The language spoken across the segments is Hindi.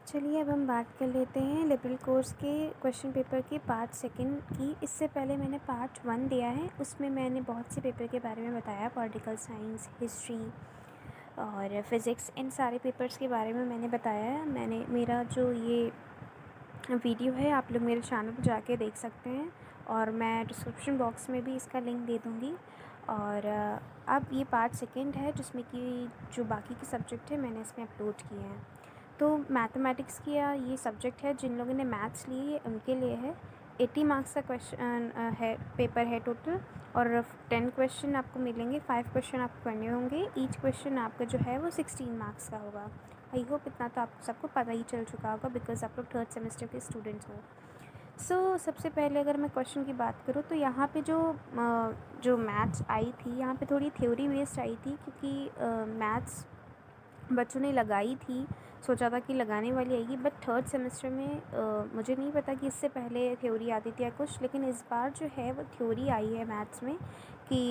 चलिए अब हम बात कर लेते हैं लिबरल कोर्स के क्वेश्चन पेपर के पार्ट सेकंड की। इससे पहले मैंने पार्ट 1 दिया है, उसमें मैंने बहुत से पेपर के बारे में बताया, पॉलिटिकल साइंस, हिस्ट्री और फिज़िक्स, इन सारे पेपर्स के बारे में मैंने बताया है। मेरा जो ये वीडियो है आप लोग मेरे चैनल पर जाके देख सकते हैं और मैं डिस्क्रिप्शन बॉक्स में भी इसका लिंक दे दूँगी। और अब ये पार्ट सेकंड है जिसमें कि जो बाकी के सब्जेक्ट है मैंने इसमें अपलोड किए हैं। तो मैथमेटिक्स की ये सब्जेक्ट है, जिन लोगों ने मैथ्स ली है उनके लिए है। 80 मार्क्स का क्वेश्चन है, पेपर है टोटल, और 10 क्वेश्चन आपको मिलेंगे। 5 क्वेश्चन आपको करने होंगे। ईच क्वेश्चन आपका जो है वो 16 मार्क्स का होगा। आई होप इतना तो आप सबको पता ही चल चुका होगा, बिकॉज आप लोग 3rd सेमेस्टर के स्टूडेंट्स हो। सबसे पहले अगर मैं क्वेश्चन की बात करूँ तो यहाँ पे जो मैथ्स आई थी, यहाँ पे थोड़ी थ्योरी बेस्ड आई थी, क्योंकि मैथ्स बच्चों ने लगाई थी, सोचा था कि लगाने वाली आएगी, बट 3rd सेमेस्टर में मुझे नहीं पता कि इससे पहले थ्योरी आती थी या कुछ, लेकिन इस बार जो है वो थ्योरी आई है मैथ्स में कि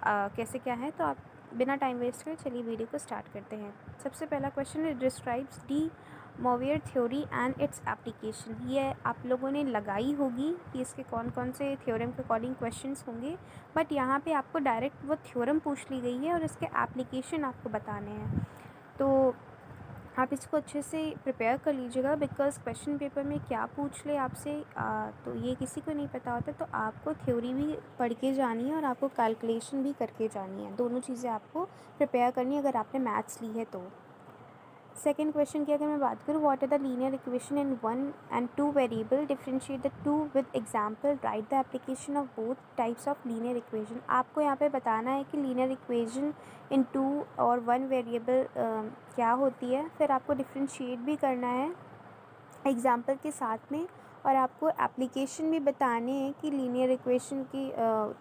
कैसे क्या है। तो आप बिना टाइम वेस्ट करे चलिए वीडियो को स्टार्ट करते हैं। सबसे पहला क्वेश्चन है, describes de Moivre theory and its application. ये आप लोगों ने लगाई होगी कि इसके कौन कौन से थ्योरम के अकॉर्डिंग क्वेश्चंस होंगे, बट यहाँ पे आपको डायरेक्ट वो थ्योरम पूछ ली गई है और इसके एप्लीकेशन आपको बताने हैं। तो आप इसको अच्छे से प्रिपेयर कर लीजिएगा, बिकॉज़ क्वेश्चन पेपर में क्या पूछ ले आपसे तो ये किसी को नहीं पता होता। तो आपको थ्योरी भी पढ़ के जानी है और आपको कैलकुलेशन भी करके जानी है। दोनों चीज़ें आपको प्रिपेयर करनी है अगर आपने मैथ्स ली है तो। सेकेंड क्वेश्चन की अगर मैं बात करूँ, what are the linear equation in 1 and 2 variable, differentiate the 2 with example, write the application of both types of linear equation. आपको यहाँ पे बताना है कि लीनियर इक्वेशन इन 2 और 1 वेरिएबल क्या होती है, फिर आपको डिफरेंशिएट भी करना है एग्जाम्पल के साथ में, और आपको एप्लीकेशन भी बताने हैं कि लीनियर इक्वेशन की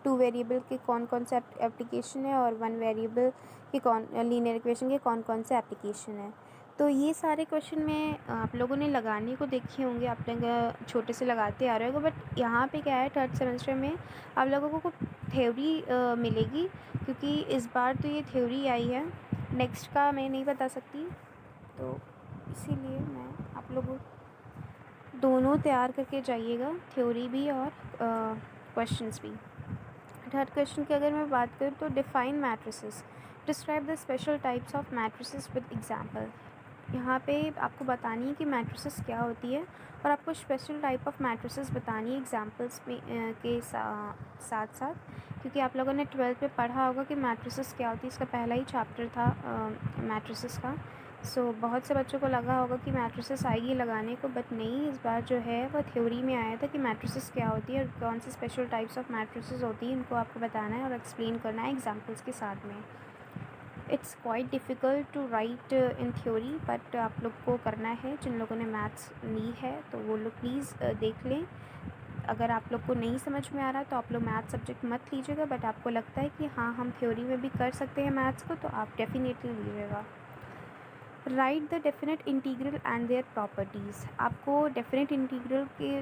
2 वेरिएबल के कौन कौन से एप्लीकेशन है और 1 वेरिएबल के लीनियर इक्वेशन के कौन कौन से एप्लीकेशन है। तो ये सारे क्वेश्चन में आप लोगों ने लगाने को देखे होंगे, आप लोग छोटे से लगाते आ रहे होंगे, बट यहाँ पे क्या है, 3rd सेमेस्टर में आप लोगों को थ्योरी मिलेगी, क्योंकि इस बार तो ये थ्योरी आई है, नेक्स्ट का मैं नहीं बता सकती, तो इसीलिए मैं आप लोगों दोनों तैयार करके जाइएगा, थ्योरी भी और क्वेश्चंस भी। 3rd क्वेश्चन की अगर मैं बात करूँ तो, define matrices, describe the special types of matrices with example. यहाँ पे आपको बतानी है कि मैट्रिसेस क्या होती है और आपको स्पेशल टाइप ऑफ मैट्रिसेस बतानी है एग्जांपल्स में के साथ साथ, क्योंकि आप लोगों ने 12th में पढ़ा होगा कि मैट्रिसेस क्या होती है। इसका पहला ही चैप्टर था मैट्रिसेस का। बहुत से बच्चों को लगा होगा कि मैट्रिसेस आएगी लगाने को, बट नहीं, इस बार जो है वो थ्योरी में आया था कि मैट्रिसेस क्या होती है और कौन सी स्पेशल टाइप्स ऑफ मैट्रिसेस होती है, इनको आपको बताना है और एक्सप्लेन करना है एग्जांपल्स के साथ में। It's quite difficult to write in theory, but आप लोग को करना है। जिन लोगों ने मैथ्स ली है तो वो लोग प्लीज़ देख लें। अगर आप लोग को नहीं समझ में आ रहा तो आप लोग मैथ्स सब्जेक्ट मत लीजिएगा, बट आपको लगता है कि हाँ हम थ्योरी में भी कर सकते हैं मैथ्स को, तो आप डेफिनेटली लीजिएगा। Write the definite integral and their properties. आपको डेफिनेट इंटीग्रल के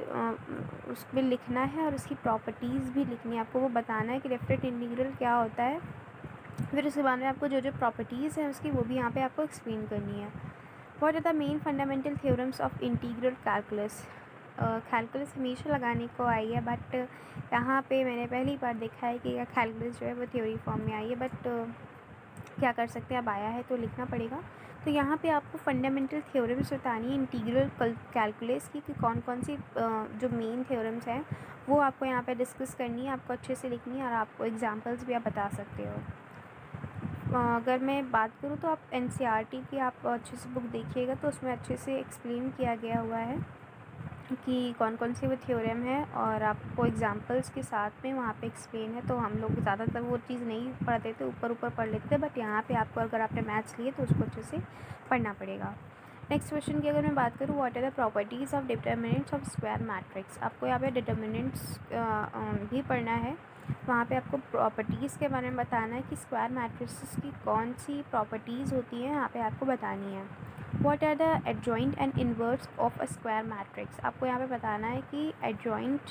उसमें लिखना है और उसकी प्रॉपर्टीज़ भी लिखनी है। आपको वो बताना है कि डेफिनेट इंटीग्रल क्या होता है, फिर उसके बाद में आपको जो जो प्रॉपर्टीज़ हैं उसकी वो भी यहाँ पे आपको एक्सप्लेन करनी है। What are the main fundamental theorems of integral calculus. Calculus हमेशा लगाने को आई है, बट यहाँ पे मैंने पहली बार देखा है कि कैलकुलस जो है वो थ्योरी फॉर्म में आई है, बट क्या कर सकते हैं, अब आया है तो लिखना पड़ेगा। तो यहाँ पे आपको फंडामेंटल थ्योरम्स बतानी है इंटीग्रल कैलकुलस की, कि कौन कौन सी जो मेन थ्योरम्स हैं वो आपको यहाँ पे डिस्कस करनी है, आपको अच्छे से लिखनी है, और आपको एग्जांपल्स भी आप बता सकते हो। अगर मैं बात करूँ तो आप एनसीईआरटी की आप अच्छे से बुक देखिएगा, तो उसमें अच्छे से एक्सप्लेन किया गया हुआ है कि कौन कौन सी वो थ्योरम है, और आपको एग्जांपल्स के साथ में वहाँ पे एक्सप्लेन है। तो हम लोग ज़्यादातर वो चीज़ नहीं पढ़ते थे, ऊपर ऊपर पढ़ लेते थे, बट यहाँ पे आपको अगर आपने मैथ्स लिए तो उसको अच्छे से पढ़ना पड़ेगा। नेक्स्ट क्वेश्चन की अगर मैं बात करूँ, what are the properties of determinants of square matrix. आपको यहाँ पे डिटर्मिनेंट्स भी पढ़ना है, वहाँ पे आपको प्रॉपर्टीज़ के बारे में बताना है कि स्क्वायर मैट्रिसेस की कौन सी प्रॉपर्टीज़ होती हैं, यहाँ पे आपको बतानी है। What are the adjoint and inverse of a square matrix. आपको यहाँ पे बताना है कि एडजॉइंट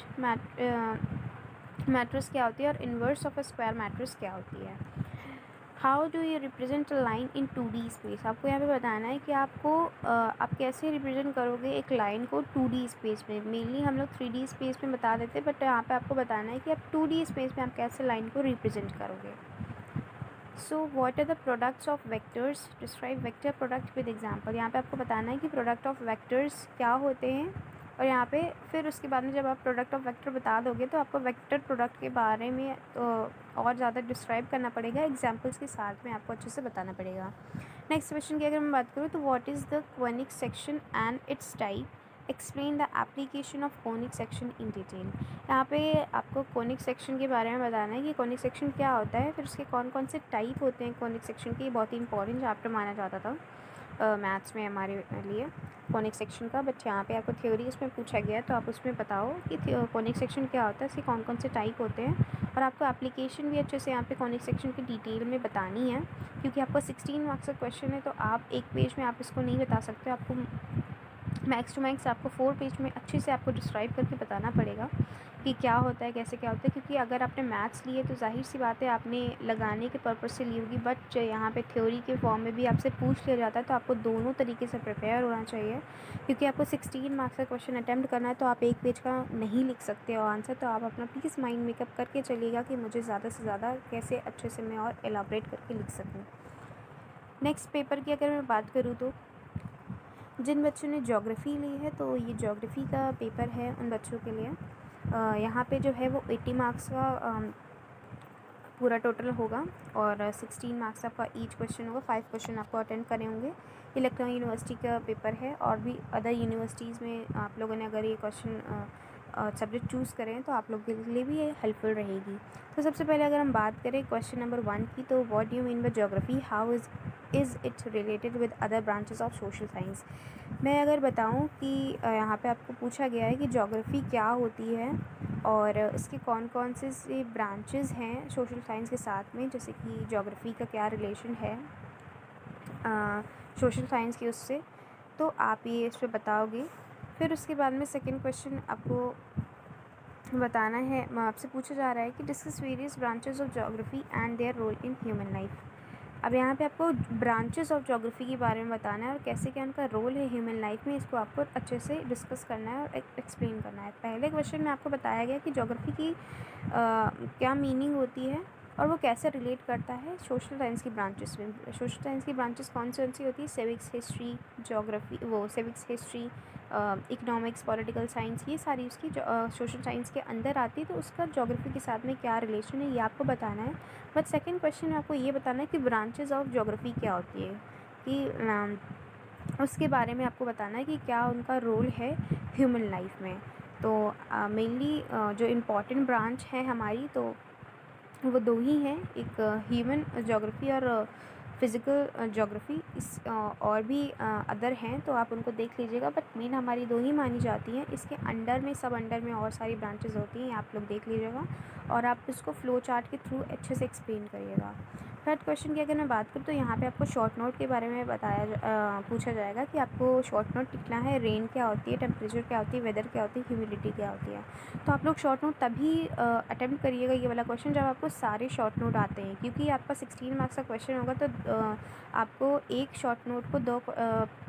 मैट्रिक्स क्या होती है और inverse of a square matrix क्या होती है। How do you represent a line in 2D space. आपको यहाँ पे बताना है कि आपको आप कैसे रिप्रेजेंट करोगे एक लाइन को 2D स्पेस में। मेनली हम लोग 3D स्पेस में बता देते हैं, बट यहाँ पे आपको बताना है कि आप 2D स्पेस में आप कैसे लाइन को रिप्रेजेंट करोगे। So what are the products of vectors, describe vector product with example. यहाँ पे आपको बताना है कि प्रोडक्ट ऑफ वेक्टर्स क्या होते हैं, और यहाँ पे फिर उसके बाद में जब आप प्रोडक्ट ऑफ वेक्टर बता दोगे तो आपको वेक्टर प्रोडक्ट के बारे में और ज़्यादा डिस्क्राइब करना पड़ेगा, एग्जांपल्स के साथ में आपको अच्छे से बताना पड़ेगा। नेक्स्ट क्वेश्चन की अगर मैं बात करूँ तो what is the conic section and it's type, explain the application of conic section in detail. यहाँ पे आपको कोनिक सेक्शन के बारे में बताना है कि कोनिक सेक्शन क्या होता है, फिर उसके कौन कौन से टाइप होते हैं कोनिक सेक्शन के। बहुत ही इंपॉर्टेंट चैप्टर माना जाता था मैथ्स में हमारे लिए कोनिक सेक्शन का, बट यहाँ पे आपको थ्योरी उसमें पूछा गया है तो आप उसमें बताओ कि कोनिक सेक्शन क्या होता है, इसके कौन कौन से टाइप होते हैं, और आपको एप्लीकेशन भी अच्छे से यहाँ पे कोनिक सेक्शन की डिटेल में बतानी है, क्योंकि आपको 16 मार्क्स का क्वेश्चन है तो आप एक पेज में आप इसको नहीं बता सकते, आपको मैक्स टू मैक्स आपको 4 पेज में अच्छे से आपको डिस्क्राइब करके बताना पड़ेगा कि क्या होता है, कैसे क्या होता है। क्योंकि अगर आपने मैथ्स लिए तो जाहिर सी बात है आपने लगाने के पर्पज़ से ली होगी, बट यहाँ पे थ्योरी के फॉर्म में भी आपसे पूछ लिया जाता है तो आपको दोनों तरीके से प्रिपेयर होना चाहिए, क्योंकि आपको 16 मार्क्स का क्वेश्चन अटैम्प्ट करना है तो आप एक पेज का नहीं लिख सकते हो आंसर। तो आप अपना प्लीज़ माइंड मेकअप करके चलिएगा कि मुझे ज़्यादा से ज़्यादा कैसे अच्छे से मैं और एलाबरेट करके लिख सकूँ। नेक्स्ट पेपर की अगर मैं बात करूँ तो जिन बच्चों ने ज्योग्राफ़ी ली है तो ये ज्योग्राफ़ी का पेपर है उन बच्चों के लिए। यहाँ पे जो है वो 80 मार्क्स का पूरा टोटल होगा, और 16 मार्क्स आपका ईच क्वेश्चन होगा। 5 क्वेश्चन आपको अटेंड करने होंगे। इलेक्ट्रॉनिक यूनिवर्सिटी का पेपर है, और भी अदर यूनिवर्सिटीज़ में आप लोगों ने अगर ये क्वेश्चन सब्जेक्ट चूज़ करें तो आप लोगों के लिए भी ये हेल्पफुल रहेगी। तो सबसे पहले अगर हम बात करें क्वेश्चन नंबर 1 की, तो what do you mean by geography, how is it related with other branches of social science. मैं अगर बताऊं कि यहाँ पे आपको पूछा गया है कि ज्योग्राफी क्या होती है और इसके कौन कौन से ब्रांचेस हैं सोशल साइंस के साथ में, जैसे कि ज्योग्राफी का क्या रिलेशन है सोशल साइंस की उससे, तो आप ये इस पर बताओगे। फिर उसके बाद में सेकंड क्वेश्चन आपको बताना है, आपसे पूछा जा रहा है कि discuss various branches of geography and their role in human life. अब यहाँ पे आपको ब्रांचेस ऑफ ज्योग्राफी के बारे में बताना है और कैसे क्या उनका रोल है ह्यूमन लाइफ में, इसको आपको अच्छे से डिस्कस करना है और एक्सप्लेन करना है। पहले क्वेश्चन में आपको बताया गया कि ज्योग्राफी की क्या मीनिंग होती है और वो कैसे रिलेट करता है सोशल साइंस की ब्रांचेस में। सोशल साइंस की ब्रांचेस कौन सी होती है, सिविक्स, हिस्ट्री, ज्योग्राफी, वो civics, history, economics, political science, ये सारी उसकी सोशल साइंस के अंदर आती है। तो उसका ज्योग्राफी के साथ में क्या रिलेशन है ये आपको बताना है। बट सेकंड क्वेश्चन में आपको ये बताना है कि ब्रांचेस ऑफ ज्योग्राफी क्या होती है, कि उसके बारे में आपको बताना है कि क्या उनका रोल है ह्यूमन लाइफ में। तो मेनली जो इम्पॉर्टेंट ब्रांच है हमारी तो वो दो ही हैं, एक ह्यूमन ज्योग्राफी और फिज़िकल ज्योग्राफी। इस और भी अदर हैं तो आप उनको देख लीजिएगा, बट मेन हमारी दो ही मानी जाती हैं। इसके अंडर में सब अंडर में और सारी ब्रांचेस होती हैं, आप लोग देख लीजिएगा और आप इसको फ्लो चार्ट के थ्रू अच्छे से एक्सप्लेन करिएगा। थर्ड क्वेश्चन की अगर मैं बात करूँ तो यहाँ पे आपको शॉर्ट नोट के बारे में पूछा जाएगा कि आपको शॉर्ट नोट लिखना है। रेन क्या होती है, टेम्परेचर क्या होती है, वेदर क्या होती है, ह्यूमिडिटी क्या होती है। तो आप लोग शॉर्ट नोट तभी अटेम्प्ट करिएगा ये वाला क्वेश्चन जब आपको सारे शॉर्ट नोट आते हैं, क्योंकि आपका 16 मार्क्स का क्वेश्चन होगा तो आपको एक शॉर्ट नोट को 2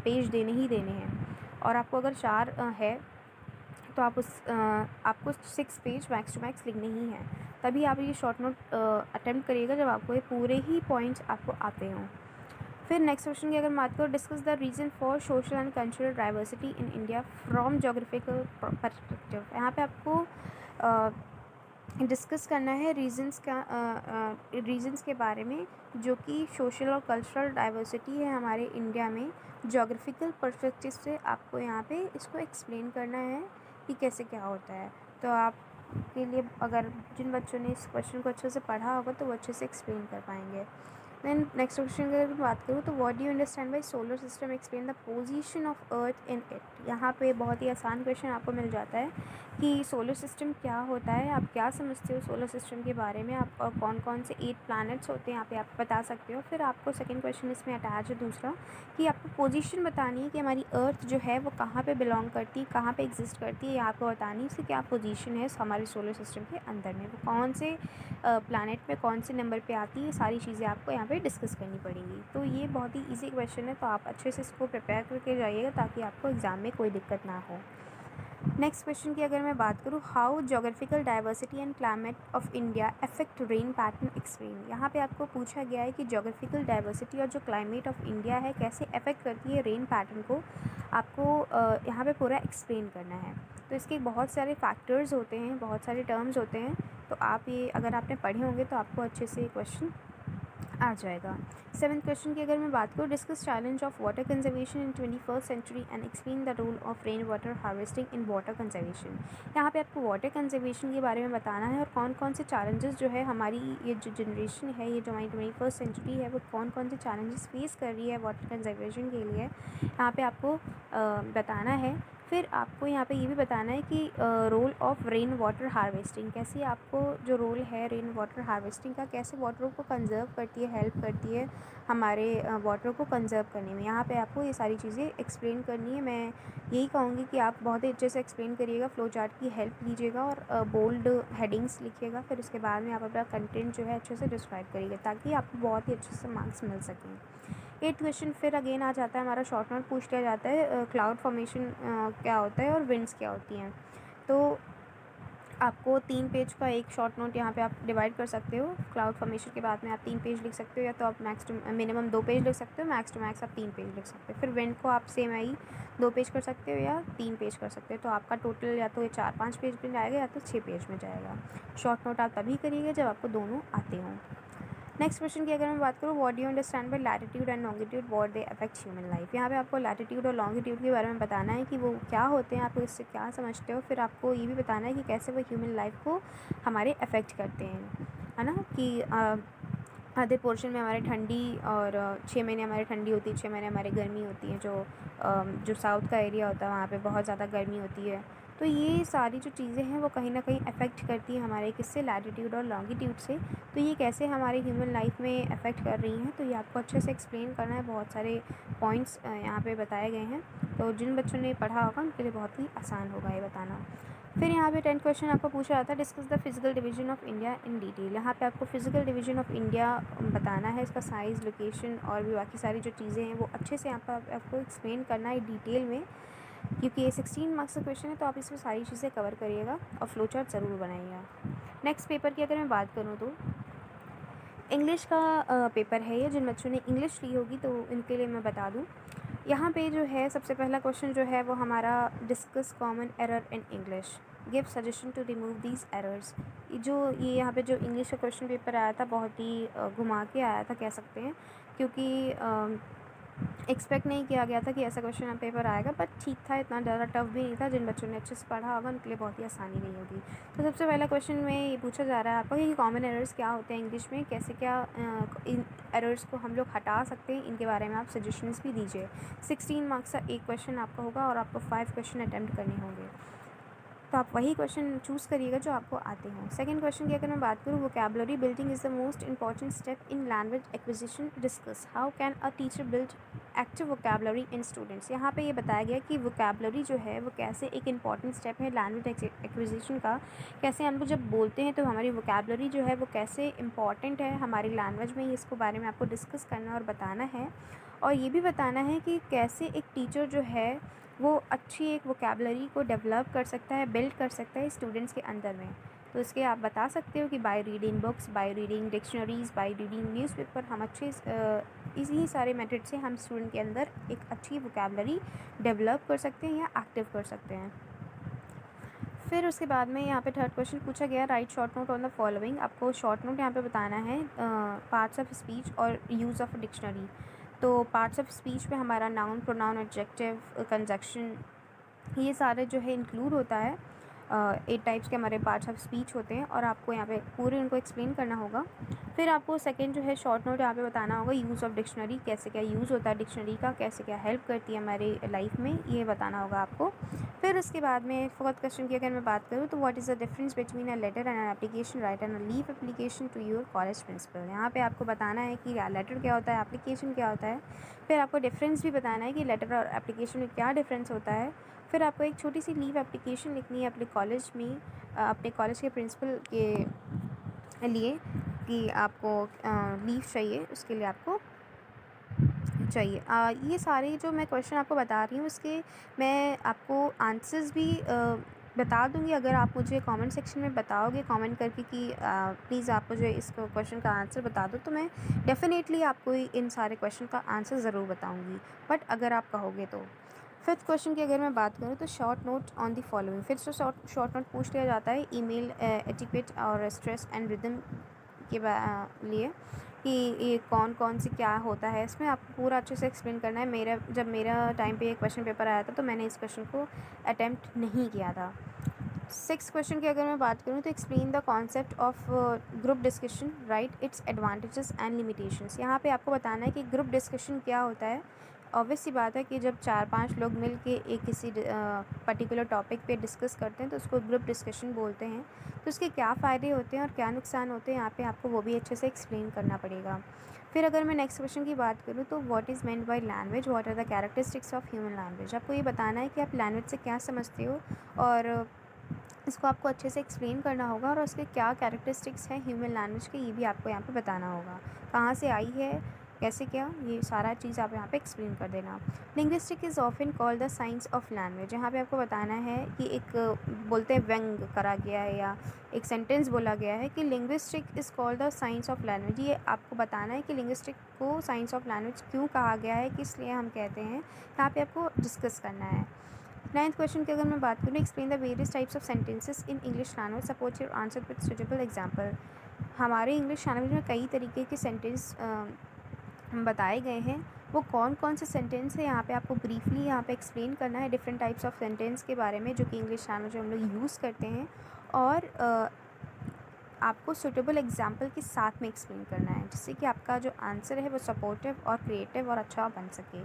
पेज देने ही देने हैं, और आपको अगर 4 है तो आप आपको 6 पेज मैक्स टू मैक्स लिखने ही हैं। तभी आप ये शॉर्ट नोट अटेम्प्ट करिएगा जब आपको ये पूरे ही पॉइंट्स आपको आते हों। फिर नेक्स्ट क्वेश्चन की अगर बात करो, discuss the reason for social and cultural diversity in India from geographical perspective. यहाँ पे आपको डिस्कस करना है रीजंस के बारे में जो कि सोशल और कल्चरल डाइवर्सिटी है हमारे इंडिया में। जोग्राफिकल पर्सपेक्टिव से आपको यहाँ पे इसको एक्सप्लेन करना है कि कैसे क्या होता है। तो आप के लिए अगर जिन बच्चों ने इस क्वेश्चन को अच्छे से पढ़ा होगा तो वो अच्छे से एक्सप्लेन कर पाएंगे। देन नेक्स्ट क्वेश्चन की अगर बात करूँ तो what do you understand by solar system, explain the position of earth in it. यहाँ पे बहुत ही आसान क्वेश्चन आपको मिल जाता है कि सोलर सिस्टम क्या होता है, आप क्या समझते हो सोलर सिस्टम के बारे में, आप और कौन कौन से 8 प्लैनेट्स होते हैं यहाँ पे आप बता सकते हो। फिर आपको सेकंड क्वेश्चन इसमें अटैच है दूसरा कि आपको पोजीशन बतानी है कि हमारी अर्थ जो है वो कहाँ पे बिलोंग करती है, कहाँ पे एग्जिस्ट करती है, आपको बतानी है उसकी क्या पोजीशन है हमारे सोलर सिस्टम के अंदर में, वो कौन से प्लैनेट पे कौन से नंबर पे आती है, सारी चीज़ें आपको यहाँ पे पे डिस्कस करनी पड़ेंगी। तो ये बहुत ही ईजी क्वेश्चन है, तो आप अच्छे से इसको प्रिपेयर करके जाइएगा ताकि आपको एग्ज़ाम में कोई दिक्कत ना हो। नेक्स्ट क्वेश्चन की अगर मैं बात करूँ, how geographical diversity and climate of India affect rain pattern explain. यहाँ पे आपको पूछा गया है कि जोग्राफिकल डाइवर्सिटी और जो क्लाइमेट ऑफ इंडिया है कैसे अफेक्ट करती है रेन पैटर्न को, आपको यहाँ पे पूरा एक्सप्लेन करना है। तो इसके बहुत सारे फैक्टर्स होते हैं, बहुत सारे टर्म्स होते हैं, तो आप ये अगर आपने पढ़े होंगे तो आपको अच्छे से क्वेश्चन आ जाएगा। 7th क्वेश्चन की अगर मैं बात करूँ, discuss challenge of water conservation in 21st century and explain the role of rain water harvesting in water conservation. यहाँ पे आपको वाटर कंजर्वेशन के बारे में बताना है और कौन कौन से चैलेंजेस जो है हमारी ये जो जनरेशन है, ये जो हमारी 21st सेंचुरी है, वो कौन कौन से चैलेंजेस फेस कर रही है वाटर कंजर्वेशन के लिए, यहाँ पे आपको बताना है। फिर आपको यहाँ पे ये भी बताना है कि role of rain water harvesting, कैसे आपको जो रोल है रेन वाटर हार्वेस्टिंग का, कैसे वाटर को कंजर्व करती है, हेल्प करती है हमारे वाटर को कंजर्व करने में। यहाँ पे आपको ये सारी चीज़ें एक्सप्लेन करनी है। मैं यही कहूँगी कि आप बहुत ही अच्छे से एक्सप्लेन करिएगा, फ्लो चार्ट की हेल्प लीजिएगा और बोल्ड हेडिंग्स लिखिएगा। फिर उसके बाद में आप अपना कंटेंट जो है अच्छे से डिस्क्राइब करिएगा ताकि आपको बहुत ही अच्छे से मार्क्स मिल सकें। 8th क्वेश्चन फिर अगेन आ जाता है हमारा, शॉर्ट नोट पूछ लिया जाता है, क्लाउड फॉर्मेशन क्या होता है और विंड्स क्या होती हैं। तो आपको 3 पेज का एक शॉर्ट नोट यहाँ पे आप डिवाइड कर सकते हो। क्लाउड फॉर्मेशन के बाद में आप 3 पेज लिख सकते हो, या तो आप मैक्स टू मिनिमम 2 पेज लिख सकते हो, मैक्स टू मैक्स आप 3 पेज लिख सकते हो। फिर विंड को आप सेम आई 2 पेज कर सकते हो या 3 पेज कर सकते हो। तो आपका टोटल या तो ये 4-5 पेज में जाएगा या तो 6 पेज में जाएगा। शॉर्ट नोट आप तभी करिएगा जब आपको दोनों आते हों। नेक्स्ट क्वेश्चन की अगर मैं बात करूँ, what do you understand by latitude and longitude, what they affect human life. यहाँ पे आपको लैटिट्यूड और लॉन्गिट्यूड के बारे में बताना है कि वो क्या होते हैं, आप इससे क्या समझते हो। फिर आपको ये भी बताना है कि कैसे वो ह्यूमन लाइफ को हमारे अफेक्ट करते हैं, है ना। कि आधे पोर्शन में हमारे ठंडी और 6 महीने हमारे ठंडी होती है, 6 महीने हमारे गर्मी होती है। जो साउथ का एरिया होता है वहाँ पे बहुत ज़्यादा गर्मी होती है। तो ये सारी जो चीज़ें हैं वो कहीं ना कहीं अफेक्ट करती हैं हमारे किससे, लैटिट्यूड और लॉन्गिट्यूड से। तो ये कैसे हमारे ह्यूमन लाइफ में अफेक्ट कर रही हैं, तो ये आपको अच्छे से एक्सप्लेन करना है। बहुत सारे पॉइंट्स यहाँ पे बताए गए हैं, तो जिन बच्चों ने पढ़ा होगा उनके लिए बहुत ही आसान होगा ये बताना। फिर यहाँ पे 10th क्वेश्चन आपको पूछा जाता है, discuss the physical division of India in detail. यहाँ पे आपको फिजिकल डिवीजन ऑफ इंडिया बताना है, इसका साइज़, लोकेशन और भी बाकी सारी जो चीज़ें हैं वो अच्छे से यहाँ पर आपको एक्सप्लेन करना है डिटेल में, क्योंकि ये 16 मार्क्स का क्वेश्चन है। तो आप इसमें सारी चीज़ें कवर करिएगा और फ्लो चार्ट ज़रूर बनाइएगा। नेक्स्ट पेपर की अगर मैं बात करूँ तो इंग्लिश का पेपर है ये। जिन बच्चों ने इंग्लिश ली होगी तो इनके लिए मैं बता दूँ, यहाँ पे जो है सबसे पहला क्वेश्चन जो है वो हमारा, discuss common error in English, give suggestion to remove these errors. ये यहाँ पे जो इंग्लिश का क्वेश्चन पेपर आया था बहुत ही घुमा के आया था कह सकते हैं, क्योंकि एक्सपेक्ट नहीं किया गया था कि ऐसा क्वेश्चन पेपर आएगा, बट ठीक था, इतना ज़्यादा टफ भी नहीं था। जिन बच्चों ने अच्छे से पढ़ा होगा उनके लिए बहुत ही आसानी नहीं होगी। तो सबसे पहला क्वेश्चन में ये पूछा जा रहा है आपको कि कॉमन एरर्स क्या होते हैं इंग्लिश में, कैसे क्या इन एरर्स को हम लोग हटा सकते हैं, इनके बारे में आप सजेशंस भी दीजिए। 16 मार्क्स का एक क्वेश्चन आपका होगा और आपको 5 क्वेश्चन अटैम्प्ट करने होंगे, तो आप वही क्वेश्चन चूज़ करिएगा जो आपको आते हों। सेकंड क्वेश्चन की अगर मैं बात करूँ, vocabulary building is the most important step in language acquisition, discuss how can a teacher build active vocabulary in students. यहाँ पे ये बताया गया कि वोकैबुलरी जो है वो कैसे एक इंपॉर्टेंट स्टेप है लैंग्वेज एक्विजिशन का, कैसे हम लोग जब बोलते हैं तो हमारी वोकैबुलरी जो है वो कैसे इंपॉर्टेंट है हमारी लैंग्वेज में, इसको बारे में आपको डिस्कस करना और बताना है। और ये भी बताना है कि कैसे एक टीचर जो है वो अच्छी एक वोकैबुलरी को डेवलप कर सकता है, बिल्ड कर सकता है स्टूडेंट्स के अंदर में। तो इसके आप बता सकते हो कि by reading books, by reading dictionaries, by reading newspaper, हम अच्छे इसी सारे मेथड से हम स्टूडेंट के अंदर एक अच्छी वोकैबुलरी डेवलप कर सकते हैं या एक्टिव कर सकते हैं। फिर उसके बाद में यहाँ पे थर्ड क्वेश्चन पूछा गया, right short note on the following. आपको शॉर्ट नोट यहाँ पे बताना है पार्ट्स ऑफ स्पीच और यूज़ ऑफ डिक्शनरी। तो पार्ट्स ऑफ स्पीच में हमारा नाउन, प्रोनाउन, एडजेक्टिव, कंजक्शन, ये सारे जो है इंक्लूड होता है। 8 टाइप्स के हमारे पार्ट्स ऑफ स्पीच होते हैं और आपको यहाँ पे पूरे उनको एक्सप्लेन करना होगा। फिर आपको सेकंड जो है शॉर्ट नोट यहाँ पे बताना होगा, यूज़ ऑफ डिक्शनरी, कैसे क्या यूज़ होता है डिक्शनरी का, कैसे क्या हेल्प करती है हमारी लाइफ में, ये बताना होगा आपको। फिर उसके बाद में फोर्थ क्वेश्चन की अगर मैं बात करूँ तो what is the difference between a letter and an application, write and a leave application to your college principal. यहाँ पे आपको बताना है कि लेटर क्या होता है, एप्लीकेशन क्या होता है। फिर आपको डिफरेंस भी बताना है कि लेटर और एप्लीकेशन में क्या डिफरेंस होता है। फिर आपको एक छोटी सी लीव एप्लीकेशन लिखनी है अपने कॉलेज में, अपने कॉलेज के प्रिंसिपल के लिए। कि आपको लीव चाहिए, उसके लिए आपको चाहिए। ये सारे जो मैं क्वेश्चन आपको बता रही हूँ उसके मैं आपको आंसर्स भी बता दूँगी। अगर आप मुझे कमेंट सेक्शन में बताओगे कमेंट करके कि प्लीज़ आप मुझे इस क्वेश्चन का आंसर बता दो, तो मैं डेफ़िनेटली आपको इन सारे क्वेश्चन का आंसर ज़रूर बताऊँगी, बट अगर आप कहोगे तो। फिफ्थ क्वेश्चन की अगर मैं बात करूँ तो short note on the following. फिर से शॉर्ट नोट पूछ लिया जाता है ईमेल एटिकेट और स्ट्रेस एंड रिदम के लिए कि ये कौन कौन सी क्या होता है, इसमें आपको पूरा अच्छे से एक्सप्लेन करना है। जब मेरा टाइम पे ये क्वेश्चन पेपर आया था तो मैंने इस क्वेश्चन को अटैम्प्ट नहीं किया था। सिक्स क्वेश्चन की अगर मैं बात करूँ तो explain the concept of group discussion, right its advantages and limitations. यहाँ पे आपको बताना है कि ग्रुप डिस्कशन क्या होता है। ऑब्वियस सी बात है कि जब 4-5 लोग मिल के एक किसी पर्टिकुलर टॉपिक पे डिस्कस करते हैं तो उसको ग्रुप डिस्कशन बोलते हैं। तो उसके क्या फ़ायदे होते हैं और क्या नुकसान होते हैं, यहाँ पे आपको वो भी अच्छे से एक्सप्लेन करना पड़ेगा। फिर अगर मैं नेक्स्ट क्वेश्चन की बात करूँ तो what is meant by language, what are the characteristics of human language. आपको ये बताना है कि आप लैंग्वेज से क्या समझते हो और इसको आपको अच्छे से एक्सप्लेन करना होगा, और उसके क्या कैरेक्टरिस्टिक्स हैं ह्यूमन लैंग्वेज के, ये भी आपको यहाँ पे बताना होगा। कहाँ से आई है, कैसे क्या, ये सारा चीज़ आप यहाँ पे एक्सप्लेन कर देना। Linguistic is often called the science of language. यहाँ पे आपको बताना है कि एक बोलते हैं व्यंग करा गया है या एक सेंटेंस बोला गया है कि linguistic is called the science of language. ये आपको बताना है कि लिंग्विस्टिक को साइंस ऑफ लैंग्वेज क्यों कहा गया है, किस लिए हम कहते हैं, यहाँ पे आपको डिस्कस करना है। नाइन्थ क्वेश्चन की अगर मैं बात करूँ explain the various types of sentences in English language, support your answer with suitable example. हमारे इंग्लिश लैंग्वेज में कई तरीके के सेंटेंस बताए गए हैं, वो कौन कौन से सेंटेंस है यहाँ पे आपको ब्रीफली यहाँ पे एक्सप्लेन करना है डिफरेंट टाइप्स ऑफ सेंटेंस के बारे में जो कि इंग्लिश लैंग्वेज में हम लोग यूज़ करते हैं, और आपको सुटेबल एग्जाम्पल के साथ में एक्सप्लेन करना है जिससे कि आपका जो आंसर है वो सपोर्टिव और क्रिएटिव और अच्छा बन सके।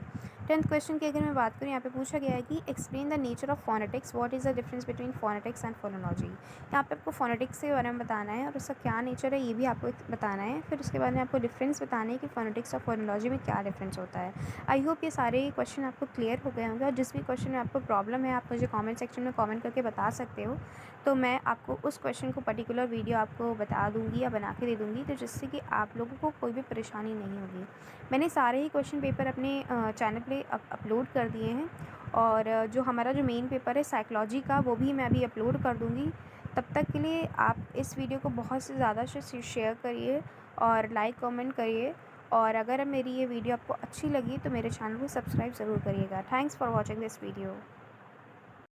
टेंथ क्वेश्चन की अगर मैं बात करूँ यहाँ पे पूछा गया है कि explain the nature of phonetics, what is the difference between phonetics and phonology. यहाँ पे आपको फोनेटिक्स के बारे में बताना है और उसका क्या नेचर है ये भी आपको बताना है। फिर उसके बाद में आपको डिफरेंस बताना है कि फोनेटिक्स और फोनोलॉजी में क्या डिफरेंस होता है। आई होप ये सारे क्वेश्चन आपको क्लियर हो गए होंगे, और जिस भी क्वेश्चन में आपको प्रॉब्लम है आप मुझे कॉमेंट सेक्शन में कॉमेंट करके बता सकते हो, तो मैं आपको उस क्वेश्चन को पर्टिकुलर वीडियो आपको बता दूंगी या बना के दे दूंगी, तो जिससे कि आप लोगों को कोई भी परेशानी नहीं होगी। मैंने सारे ही क्वेश्चन पेपर अपने चैनल पे अपलोड कर दिए हैं, और जो हमारा जो मेन पेपर है साइकोलॉजी का वो भी मैं अभी अपलोड कर दूँगी। तब तक के लिए आप इस वीडियो को बहुत से ज़्यादा से शेयर करिए और लाइक कमेंट करिए, और अगर मेरी ये वीडियो आपको अच्छी लगी तो मेरे चैनल को सब्सक्राइब ज़रूर करिएगा। Thanks for watching this video.